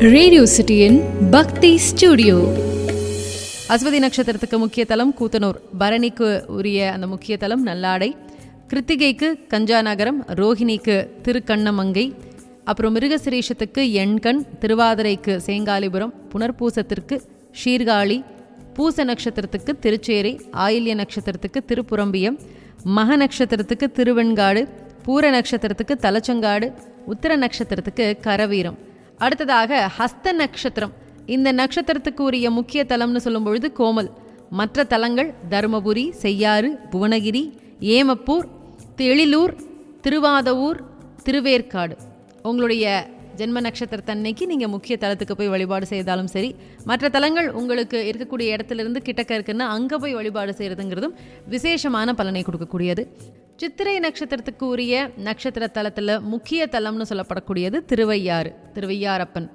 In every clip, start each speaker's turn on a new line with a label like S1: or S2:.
S1: Radio சிட்டியின் பக்தி studio.
S2: Aswathi நட்சத்திரத்துக்கு முக்கிய தலம் கூத்தனூர், பரணிக்கு உரிய அந்த முக்கிய தலம் நல்லாடை, கிருத்திகைக்கு கஞ்சாநகரம், ரோஹிணிக்கு திருக்கண்ணமங்கை, அப்புறம் மிருகசிரீஷத்துக்கு எண்கண், திருவாதிரைக்கு சேங்காலிபுரம், புனர்பூசத்திற்கு ஷீர்காழி, பூச நட்சத்திரத்துக்கு திருச்சேரி, ஆயில்ய நட்சத்திரத்துக்கு திருப்புரம்பியம், மக நட்சத்திரத்துக்கு திருவெண்காடு, பூர நட்சத்திரத்துக்கு தலச்சங்காடு, உத்திர நட்சத்திரத்துக்கு கரவீரம். அடுத்ததாக ஹஸ்த நட்சத்திரம். இந்த நட்சத்திரத்துக்கு உரிய முக்கிய தலம்னு சொல்லும் பொழுது கோமல். மற்ற தலங்கள் தருமபுரி, செய்யாறு, புவனகிரி, ஏமப்பூர், எழிலூர், திருவாதவூர், திருவேற்காடு. உங்களுடைய ஜென்ம நட்சத்திரத்தன்னைக்கு நீங்கள் முக்கிய தலத்துக்கு போய் வழிபாடு செய்தாலும் சரி, மற்ற தலங்கள் உங்களுக்கு இருக்கக்கூடிய இடத்துலேருந்து கிட்டக்க இருக்குன்னா அங்கே போய் வழிபாடு செய்கிறதுங்கிறதும் விசேஷமான பலனை கொடுக்கக்கூடியது. சித்திரை நட்சத்திரத்துக்கு உரிய நட்சத்திர தலத்தில் முக்கிய தலம்னு சொல்லப்படக்கூடியது திருவையாறு, திருவையாரப்பன்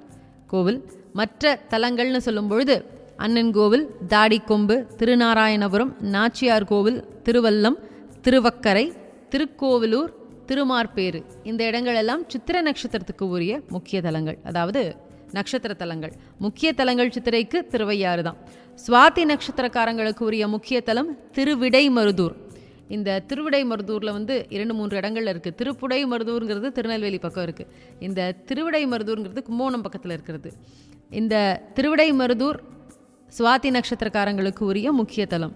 S2: கோவில். மற்ற தலங்கள்னு சொல்லும் பொழுது அண்ணன் கோவில், தாடிக்கொம்பு, திருநாராயணபுரம், நாச்சியார் கோவில், திருவல்லம், திருவக்கரை, திருக்கோவிலூர், திருமார்பேறு. இந்த இடங்கள் எல்லாம் சித்திர நட்சத்திரத்துக்கு உரிய முக்கிய தலங்கள், அதாவது நட்சத்திர தலங்கள். முக்கிய தலங்கள் சித்திரைக்கு திருவையாறு தான். சுவாதி நட்சத்திரக்காரங்களுக்கு உரிய முக்கிய தலம் திருவிடைமருதூர். இந்த திருவிடைமருதூரில் 2-3 இடங்கள் இருக்குது. திருப்புடைமருதூருங்கிறது திருநெல்வேலி பக்கம் இருக்குது. இந்த திருவிடைமருதூருங்கிறது கும்போணம் பக்கத்தில் இருக்கிறது. இந்த திருவிடைமருதூர் சுவாதி நட்சத்திரக்காரங்களுக்கு உரிய முக்கிய தலம்.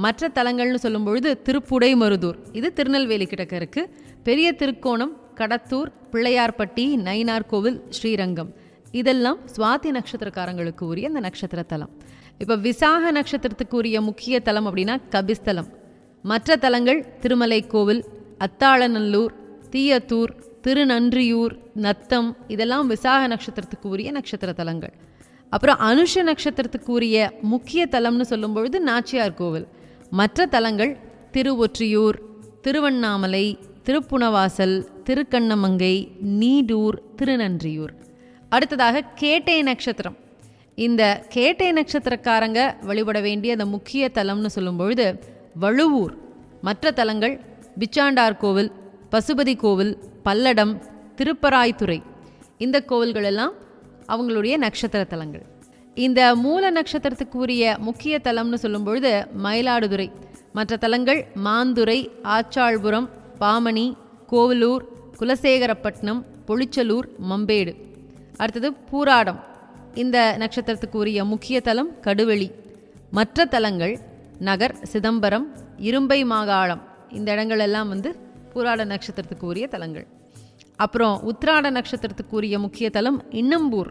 S2: மற்ற தலங்கள்னு சொல்லும் பொழுது திருப்புடைமருதூர், இது திருநெல்வேலி கிட்டக்க இருக்குது. பெரிய திருக்கோணம், கடத்தூர், பிள்ளையார்பட்டி, நயினார் கோவில், ஸ்ரீரங்கம், இதெல்லாம் சுவாதி நட்சத்திரக்காரங்களுக்கு உரிய அந்த நட்சத்திர தலம். இப்போ விசாக நட்சத்திரத்துக்கு உரிய முக்கிய தலம் அப்படின்னா கபிஸ்தலம். மற்ற தலங்கள் திருமலை கோவில், அத்தாளநல்லூர், தீயத்தூர், திருநன்றியூர், நத்தம், இதெல்லாம் விசாக நட்சத்திரத்துக்கு உரிய நட்சத்திர தலங்கள். அப்புறம் அனுஷ நட்சத்திரத்துக்கு உரிய முக்கிய தலம்னு சொல்லும் பொழுது நாச்சியார் கோவில். மற்ற தலங்கள் திருவொற்றியூர், திருவண்ணாமலை, திருப்புணவாசல், திருக்கண்ணமங்கை, நீடூர், திருநன்றியூர். அடுத்ததாக கேட்டை நட்சத்திரம். இந்த கேட்டை நட்சத்திரக்காரங்க வழிபட வேண்டிய அந்த முக்கிய தலம்னு சொல்லும் பொழுது வழுவூர். மற்ற தலங்கள் பிச்சாண்டார் கோவில், பசுபதி கோவில், பல்லடம், திருப்பராய்த்துறை. இந்த கோவில்கள் எல்லாம் அவங்களுடைய நட்சத்திர தலங்கள். இந்த மூல நட்சத்திரத்துக்கு உரிய முக்கிய தலம்னு சொல்லும் பொழுது மயிலாடுதுறை. மற்ற தலங்கள் மாந்துறை, ஆச்சாள்புரம், பாமணி, கோவிலூர், குலசேகரப்பட்டினம், பொளிச்சலூர், மம்பேடு. அடுத்தது பூராடம். இந்த நட்சத்திரத்துக்கு உரிய முக்கிய தலம் கடுவெளி. மற்ற தலங்கள் நகர், சிதம்பரம், இரும்பை மாகாளம். இந்த இடங்கள் எல்லாம் பூராட நட்சத்திரத்துக்கு உரிய தலங்கள். அப்புறம் உத்திராட நட்சத்திரத்துக்கு உரிய முக்கிய தலம் இன்னம்பூர்.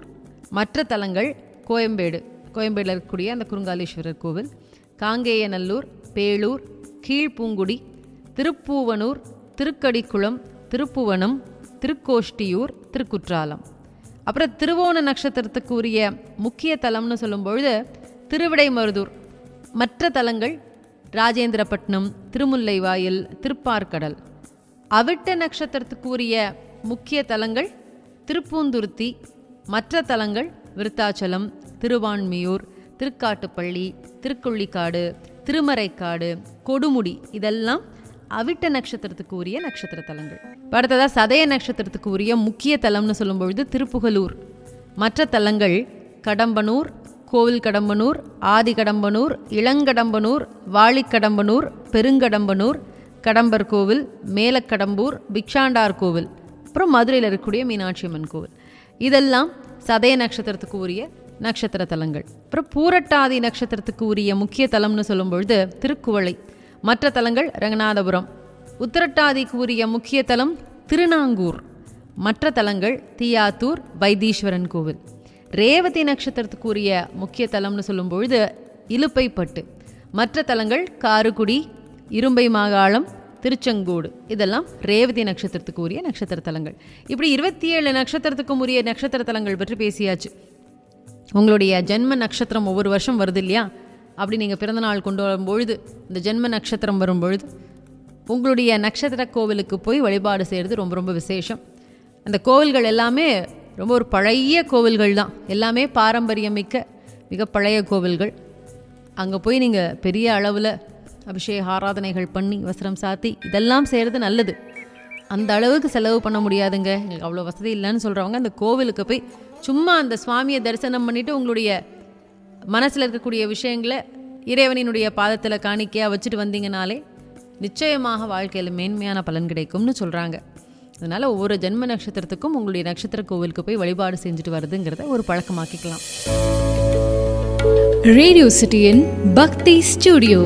S2: மற்ற தலங்கள் கோயம்பேடு, கோயம்பேடில் இருக்கக்கூடிய அந்த குருங்காலீஸ்வரர் கோவில், காங்கேயநல்லூர், பேளூர், கீழ்பூங்குடி, திருப்பூவனூர், திருக்கடிக்குளம், திருப்புவனம், திருக்கோஷ்டியூர், திருக்குற்றாலம். அப்புறம் திருவோண நட்சத்திரத்துக்கு உரிய முக்கிய தலம்னு சொல்லும் பொழுது திருவிடைமருதூர். மற்ற தலங்கள் ராஜேந்திரப்பட்டினம், திருமுல்லைவாயில், திருப்பார்கடல். அவிட்ட நட்சத்திரத்துக்கு உரிய முக்கிய தலங்கள் திருப்பூந்துருத்தி. மற்ற தலங்கள் விருத்தாச்சலம், திருவான்மியூர், திருக்காட்டுப்பள்ளி, திருக்கொள்ளிக்காடு, திருமறைக்காடு, கொடுமுடி. இதெல்லாம் அவிட்ட நட்சத்திரத்துக்கு உரிய நட்சத்திர தலங்கள். அடுத்ததாக சதய நட்சத்திரத்துக்கு உரிய முக்கிய தலம்னு சொல்லும் பொழுது திருப்புகலூர். மற்ற தலங்கள் கடம்பனூர், கோவில் கடம்பனூர், ஆதி கடம்பனூர், இளங்கடம்பனூர், வாளிக்கடம்பனூர், பெருங்கடம்பனூர், கடம்பர் கோவில், மேலக்கடம்பூர், பிக்ஷாண்டார் கோவில், அப்புறம் மதுரையில் இருக்கக்கூடிய மீனாட்சி அம்மன் கோவில். இதெல்லாம் சதய நட்சத்திரத்துக்கு உரிய நட்சத்திர தலங்கள். அப்புறம் பூரட்டாதி நட்சத்திரத்துக்கு உரிய முக்கிய தலம்னு சொல்லும் பொழுது திருக்குவளை. மற்ற தலங்கள் ரங்கநாதபுரம். உத்திரட்டாதிக்கு உரிய முக்கிய தலம் திருநாங்கூர். மற்ற தலங்கள் தீயாத்தூர், வைத்தீஸ்வரன் கோவில். ரேவதி நட்சத்திரத்துக்கு உரிய முக்கிய தலம்னு சொல்லும் பொழுது இலுப்பைப்பட்டு. மற்ற தலங்கள் காருக்குடி, இரும்பை மாகாளம், திருச்செங்கோடு. இதெல்லாம் ரேவதி நட்சத்திரத்துக்கு உரிய நட்சத்திர தலங்கள். இப்படி 27 நட்சத்திரத்துக்கும் உரிய நட்சத்திர தலங்கள் பற்றி பேசியாச்சு. உங்களுடைய ஜென்ம நட்சத்திரம் ஒவ்வொரு வருஷம் வருது இல்லையா? அப்படி நீங்கள் பிறந்தநாள் கொண்டு வரும்பொழுது, இந்த ஜென்ம நட்சத்திரம் வரும்பொழுது உங்களுடைய நட்சத்திர கோவிலுக்கு போய் வழிபாடு செய்கிறது ரொம்ப ரொம்ப விசேஷம். அந்த கோவில்கள் எல்லாமே ரொம்ப ஒரு பழைய கோவில்கள் தான். எல்லாமே பாரம்பரியமிக்க மிக பழைய கோவில்கள். அங்கே போய் நீங்கள் பெரிய அளவில் அபிஷேக ஆராதனைகள் பண்ணி வஸ்திரம் சாத்தி இதெல்லாம் செய்கிறது நல்லது. அந்த அளவுக்கு செலவு பண்ண முடியாதுங்க, எங்களுக்கு அவ்வளோ வசதி இல்லைன்னு சொல்கிறவங்க அந்த கோவிலுக்கு போய் சும்மா அந்த சுவாமியை தரிசனம் பண்ணிவிட்டு உங்களுடைய மனசில் இருக்கக்கூடிய விஷயங்களை இறைவனினுடைய பாதத்தில் காணிக்கையாக வச்சுட்டு வந்தீங்கனாலே நிச்சயமாக வாழ்க்கையில் மேன்மையான பலன் கிடைக்கும்னு சொல்கிறாங்க. அதனால் ஒவ்வொரு ஜென்ம நட்சத்திரத்துக்கும் உங்களுடைய நட்சத்திர கோவிலுக்கு போய் வழிபாடு செஞ்சுட்டு வருதுங்கிறத ஒரு பழக்கமாக்கிக்கலாம்.
S1: ரேடியோ சிட்டியின் பக்தி ஸ்டுடியோ.